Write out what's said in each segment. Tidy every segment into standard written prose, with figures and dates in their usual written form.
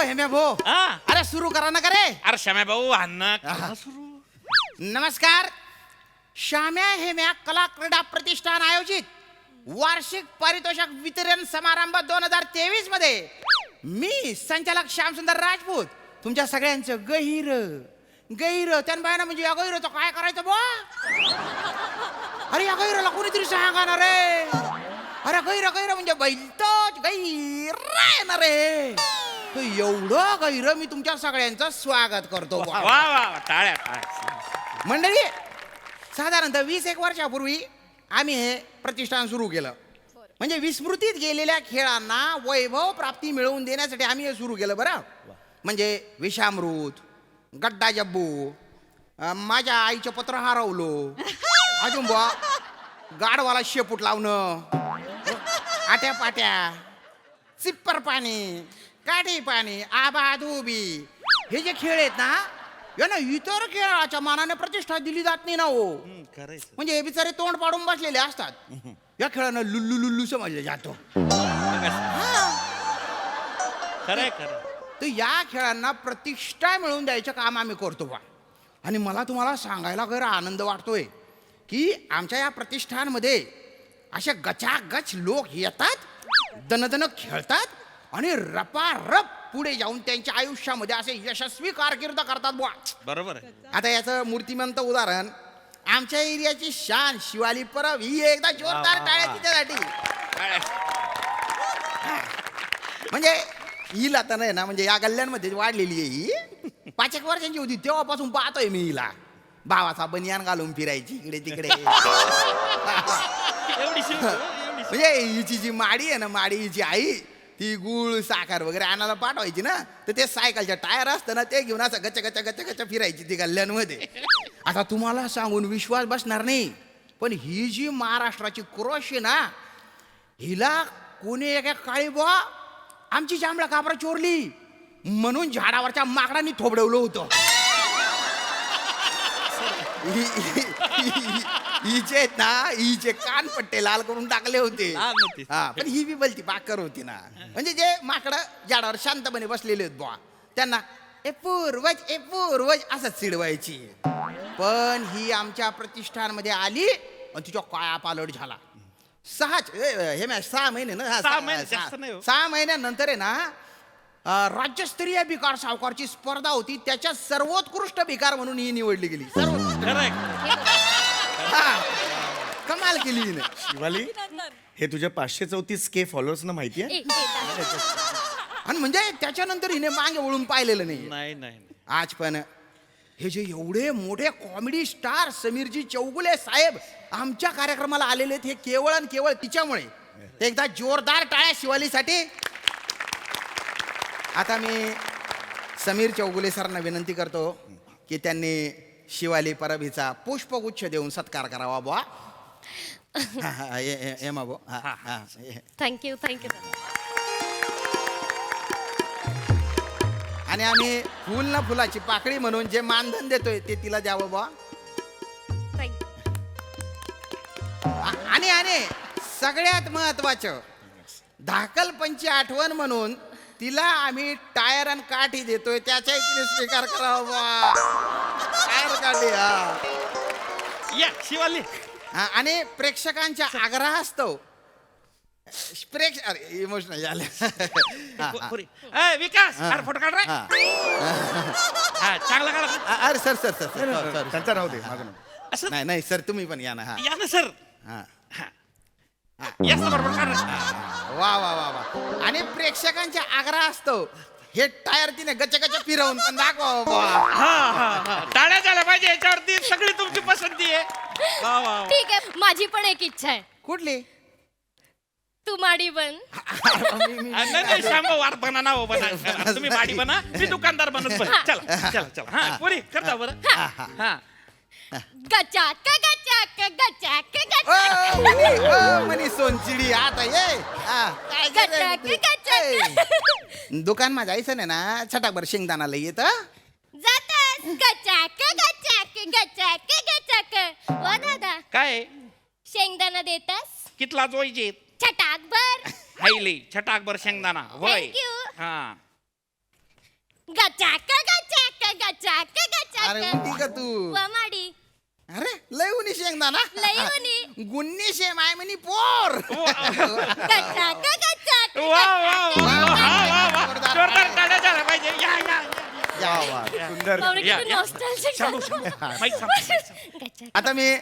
हेम्या भाऊ हा. अरे सुरू करा ना का रे. अरे श्याम्या भाऊ अन्न सुरू. नमस्कार. श्याम्या हेम्या कला क्रीडा प्रतिष्ठान आयोजित वार्षिक पारितोषिक वितरण समारंभ 2023 मध्ये मी संचालक श्यामसुंदर राजपूत तुमच्या सगळ्यांचं गहिर त्यांना म्हणजे या गहिरचं काय करायचं बुवा. अरे या गहिरला कोणीतरी सांगा ना रे. अरे गैर म्हणजे बैलतोच गैर आहे ना रे. तर एवढं गैर मी तुमच्या सगळ्यांचं स्वागत करतो. वा वा वा, टाळ्या टाळ्या. मंडळी साधारणतः 20 वर्षापूर्वी आम्ही हे प्रतिष्ठान सुरू केलं. म्हणजे विस्मृतीत गेलेल्या खेळांना वैभव प्राप्ती मिळवून देण्यासाठी आम्ही हे सुरू केलं बरं. म्हणजे विषामृत, गड्डा जब्बू, माझ्या आईचं पत्र हरवलो, अजून बुवा गाडवाला शेपूट लावणं, आट्या पाट्या, चिप्पर पाणी, काठी पाणी, आबाद उभी, हे जे खेळ आहेत ना यांना इतर खेळाच्या मानाने प्रतिष्ठा दिली जात नाही ना हो. म्हणजे हे बिचारे तोंड पाडून बसलेले असतात. या खेळांना लुल्लू लुल्लू समजले जातो. खरंय खरं. तर या खेळांना प्रतिष्ठा मिळवून द्यायचं काम आम्ही करतो बा. आणि मला तुम्हाला सांगायला खरं आनंद वाटतोय की आमच्या या प्रतिष्ठानमध्ये असे गचागच लोक येतात, दणदण खेळतात आणि रपारप पुढे जाऊन त्यांच्या आयुष्यामध्ये असे यशस्वी कारकीर्द करतात बुवा. बरोबर आहे. आता याचं मूर्तिमंत उदाहरण आमच्या एरियाची शान शिवाली परब ही एकदा जोरदार टाळ्या तिच्यासाठी. म्हणजे हिला तर नाही ना म्हणजे या गल्ल्यांमध्ये वाढलेली आहे ही. 5 वर्षांची होती तेव्हापासून पाहतोय मी हिला. भावाचा बनियान घालून फिरायची इकडे तिकडे. म्हणजे हिची जी माडी आहे ना, माडी हिची आई ती गुळ साखर वगैरे आणायला पाठवायची ना, तर ते सायकलच्या टायर असतं ना ते घेऊन असं गच्च गच्च गच्च गच्च फिरायची ती गल्ल्यांमध्ये. आता तुम्हाला सांगून विश्वास बसणार नाही पण ही जी महाराष्ट्राची क्रोश आहे ना, हिला कोणी एका काळी बुवा आमची जांभळा काबरा चोरली म्हणून झाडावरच्या माकडांनी थोबडवलं होतं. हिचे आहेत ना, हिचे कान पट्टे लाल करून टाकले होते. हा पण ही बी बलती बाकर होती ना. म्हणजे जे माकडं झाडावर शांतपणे बसलेले आहेत बुवा त्यांना ए पूर्वज असं चिडवायची. पण ही आमच्या प्रतिष्ठानमध्ये आली आणि तिच्या काया पालट झाला. 6 महिने ना, 6 महिन्यानंतर आहे ना राज्यस्तरीय भिकार सावकारची स्पर्धा होती. त्याच्यात सर्वोत्कृष्ट भिकार म्हणून ही निवडली गेली. कमाल केली हिने. शिवाली, हे तुझ्या 534K फॉलोअर्सना माहिती आहे. आणि म्हणजे त्याच्यानंतर हिने मागे वळून पाहिलेलं नाही नाही. आज पण हे जे एवढे मोठे कॉमेडी स्टार समीरजी चौगुले साहेब आमच्या कार्यक्रमाला आलेले हे केवळ आणि केवळ तिच्यामुळे. एकदा जोरदार टाळ्या शिवालीसाठी. आता मी समीर चौगुले सरांना विनंती करतो की त्यांनी शिवाली परब हिचा पुष्पगुच्छ देऊन सत्कार करावा बुवा. थँक्यू. आणि आम्ही फुल ना फुलाची पाकळी म्हणून जे मानधन देतोय ते तिला द्यावं बुवा. आणि सगळ्यात महत्वाचं धाकलपंची आठवण म्हणून तिला आम्ही टायर आणि काठी देतोय, त्याचाही तिने स्वीकार करावा बुवा. टायर काठी. या शिवाली. आणि प्रेक्षकांच्या आग्रह असतो इमोशनल झाले. विकास फोटो काढ रे. चांगला काढा. अरे सर त्यांचा राहू दे, माझं नको. असं नाही सर तुम्ही पण या ना. या ना सर. या सर बरोबर काढ रे. वा. आणि प्रेक्षकांच्या आग्रह असतो हे टायर तिने गच्च गच्च फिरवून पण दाखवा. टाळ्या झाल्या पाहिजे याच्यावरती. सगळी तुमची पसंती आहे. ठीक आहे, माझी पण एक इच्छा आहे. कुठली? तू माडी बन. नाही शांबा वार बना ना हो बना. तुम्ही माडी बना, मी दुकानदार बनत बन. चला. हा पुरी करता बरं. हा गचाक मनी सोनचिडी आता ये. दुकान मा जायचं नाही ना, छटाकभर शेंगदाणा लई येत जातास. गचाक वा दादा, काय शेंगदाणा देतास? कितला जोईचे? छटाकभर. हायली छटाकभर शेंगदाणा होय. Thank you. हा गचाक गचाक गचाक अरे गचाक उंटी का तू वमाडी अरे लय उनी शेंगदाणा लय उनी. गुन्नी शेम आहे म्हणी पोर गचाक गचाक वा वा वा वा वा जोरदार टाळ्या झाल्या पाहिजे या या या वा. सुंदर या, या. शंभू, शंभू. माईक थांब. गचाक. आता मी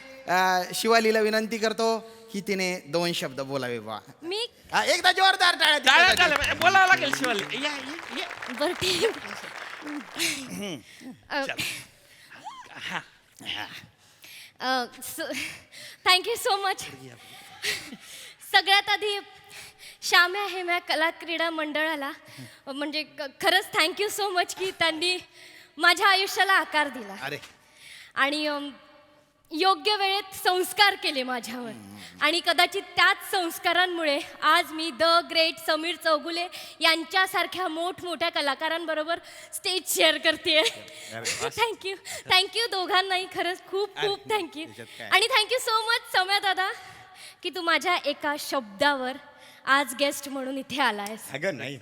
शिवालीला विनंती करतो की तिने 2 शब्द बोलावे बा मी एकदा जोरदार टाळ्या टाळ्या तिच्यासाठी. झाल्या पाहिजे. बोलावं लागेल शिवाली या या, या बर ठीक. Thank you so much. सगळ्यात आधी श्याम्या हेम्या कला क्रीडा मंडळाला म्हणजे खरंच थँक्यू सो मच की त्यांनी माझ्या आयुष्याला आकार दिला अरे आणि योग्य वेळेत संस्कार केले माझ्यावर आणि कदाचित त्याच संस्कारांमुळे आज मी द ग्रेट समीर चौगुले यांच्यासारख्या मोठमोठ्या कलाकारांबरोबर स्टेज शेअर करते. थँक्यू दोघांनाही खरंच खूप खूप थँक्यू. आणि थँक्यू सो मच सम्या दादा की तू माझ्या एका शब्दावर आज गेस्ट म्हणून इथे आलायस. अगं नाही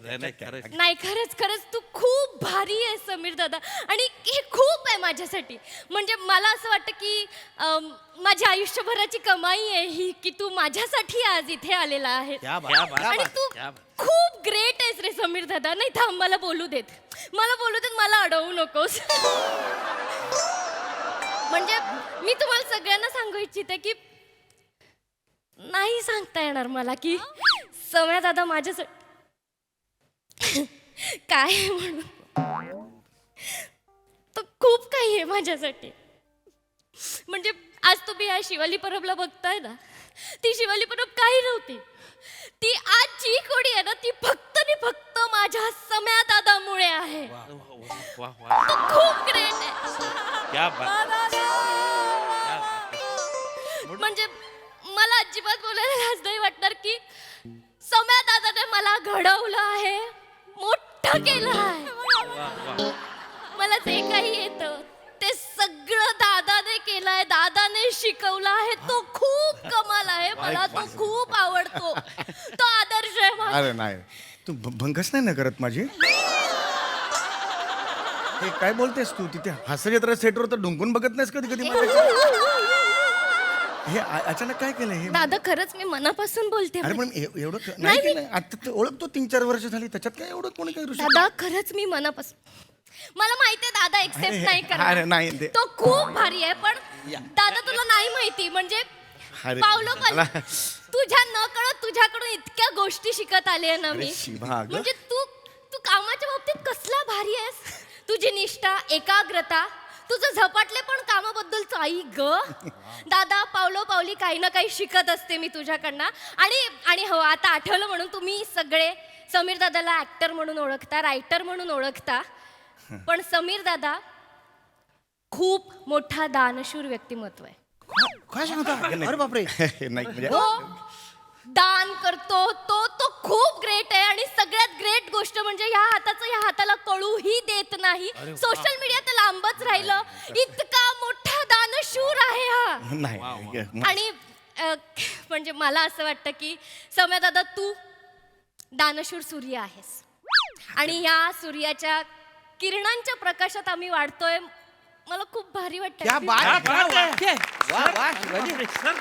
नाही खरंच तू खूप भारी आहे समीर दादा आणि हे खूप आहे माझ्यासाठी. म्हणजे मला असं वाटतं की माझ्या आयुष्यभराची कमाई आहे ही की तू माझ्यासाठी आज इथे आलेला आहे. क्या बात, क्या बात. आणि तू क्या बात. खूप ग्रेट आहेस रे समीर दादा. नाही थांब मला बोलू देत मला अडवू नकोस. म्हणजे मी तुम्हाला सगळ्यांना सांगू इच्छिते की नाही सांगता येणार मला की सम्या दादा माझ्यासाठी काय आहे म्हणून तो खूप काही आहे माझ्यासाठी. म्हणजे आज तुम्ही या शिवाली परबला बघताय ना, ती शिवाली परब काही नव्हती. ती आज जी कोणी आहे ना ती फक्त आणि फक्त माझ्या सम्या दादामुळे आहे. वा वा तो खूप ग्रेट आहे. क्या बात. म्हणजे मला अजिबात बोलायला लाज नाही वाटणार की सम्या दादाने मला घडवलं आहे, मोठं केलं आहे. मला जे काही येतं ते सगळं दादाने केलंय, दादाने शिकवलं आहे. तो खूप कमाल आहे. मला तो खूप आवडतो. तो आदर्श आहे माझा. अरे नाही तू भंगच नाही ना करत माझी. हे काय बोलतेस तू तिथे हास्य सेटवर तर ढुंकून बघत नाहीस कधी कधी हे अचानक काय केलं हे. दादा खरंच मी मनापासून बोलते. अरे पण एवढं नाही केलं आता ते ओळखतो 3-4 वर्ष झाली त्याच्यात काय एवढं कोणी काय दादा खरंच मी मनापासून. मला माहितीये दादा एक्सेप्ट नाही अरे नाही करणार. ते- तो खूप भारी आहे पण दादा तुला नाही माहिती म्हणजे अरे, पावलोपावली तुझ्या न कळत तुझ्याकडून इतक्या गोष्टी शिकत आले ना मी. शिवा, अगं. म्हणजे तू कामाच्या बाबतीत कसला भारी आहेस. तुझी निष्ठा, एकाग्रता, तुझं झपाटले पण कामाबद्दलचं आई ग. दादा पावलोपावली काही ना काही शिकत असते मी तुझ्याकडनं. आणि हो आता आठवलं म्हणून तुम्ही सगळे समीर दादाला ऍक्टर म्हणून ओळखता, रायटर म्हणून ओळखता. पण समीर दादा खूप मोठा दानशूर व्यक्तिमत्व आहे. काय सांगता अरे बापरे. नाही म्हणजे तो दान करतो. तो खूप ग्रेट आहे. आणि सगळ्यात ग्रेट गोष्ट म्हणजे ह्या हाताला कळूही देत नाही. सोशल मीडिया तर लांबच राहिलं. इतका मोठा दानशूर आहे हा. नाही आणि म्हणजे मला असं वाटतं की सम्या दादा तू दानशूर सूर्य आहेस. आणि या सूर्याच्या किरणांच्या प्रकाशात आम्ही वाढतोय. मला खूप भारी वाटतं. क्या बात क्या बात है. वा वा शिवाली. सर